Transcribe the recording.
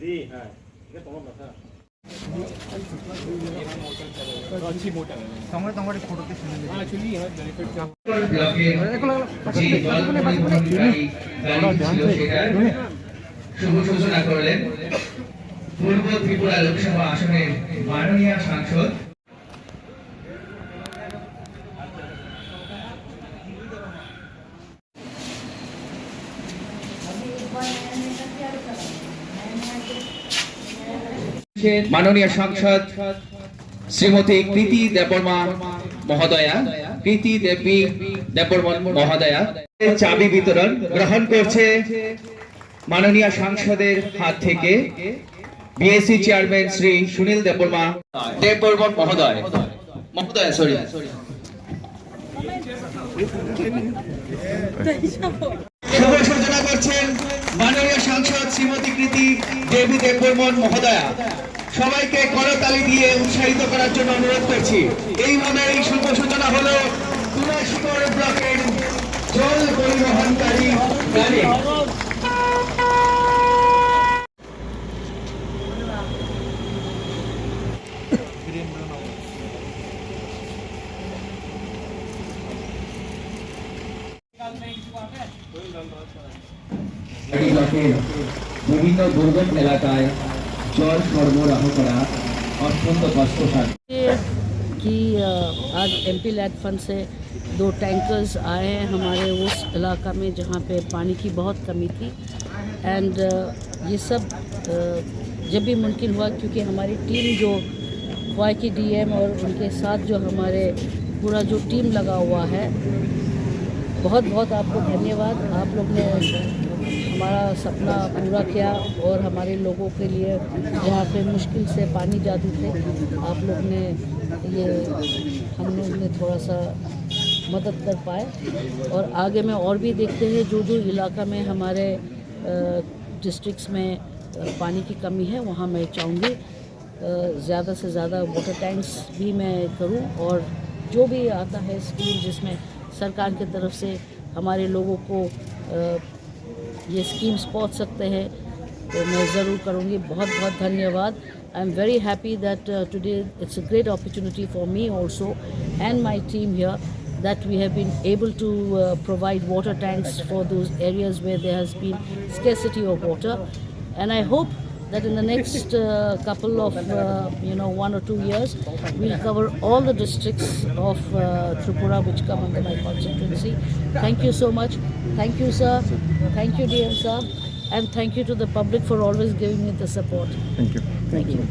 ดีๆก็ตรงนั้นนะশুভ সূচনা করলেন পূর্ব ত্রিপুরা লোকসভা আসনের মাননীয় সাংসদ মাননীয় সাংসদ শ্রীমতী কৃতি দেববর্মা মহোদয়া, কৃতি দেবী দেববর্মা মহোদয়া চাবি বিতরণ গ্রহণ করছে মাননীয় সাংসদের হাত থেকে বিএসসি চেয়ারম্যান শ্রী সুনীল দেববর্মা মহোদয় সরি শুভ সূচনা করছেন মাননীয় সাংসদ শ্রীমতী কৃতি দেবী দেববর্মন মহোদয়া। সবাইকে করতালি দিয়ে উৎসাহিত করার জন্য অনুরোধ করছি। এইভাবে এই শুভ সূচনা হলো তুলাশিকর ব্লকের জল পরিবহনকারী গাড়ি। বিভিন্ন দুর্গম এলাকায় জল সরবরাহ করা অত্যন্ত কষ্টসাধ্য। कि आज एमपी लैड फंड से 2 टैंकर्स आए हैं हमारे उस इलाका में जहाँ पे पानी की बहुत कमी थी। एंड ये सब जब भी मुमकिन हुआ क्योंकि हमारी टीम जो वाई की डीएम और उनके साथ जो हमारे पूरा जो टीम लगा हुआ है, बहुत बहुत आपको धन्यवाद। आप लोग ने हमारा सपना पूरा किया और हमारे लोगों के लिए जहाँ पे मुश्किल से पानी जाते थे, आप लोग ने ये हम लोग ने थोड़ा सा मदद कर पाए। और आगे में और भी देखते हैं जो जो इलाका में हमारे डिस्ट्रिक्ट्स में पानी की कमी है, वहाँ मैं चाहूँगी ज़्यादा से ज़्यादा वाटर टैंक्स भी मैं करूँ। और जो भी आता है स्कीम जिसमें सरकार की तरफ से हमारे लोगों को ये स्कीम्स पहुंच सकते हैं, तो मैं ज़रूर करूंगी। बहुत बहुत धन्यवाद। I am very happy that today it's a great opportunity for me also and my team here that we have been able to provide water tanks for those areas where there has been scarcity of water. And I hope that in the next couple of 1 or 2 years we'll cover all the districts of Tripura which come under my constituency. Thank you so much. Thank you, sir. Thank you, DM sir. And thank you to the public for always giving me the support. Thank you. Thank you.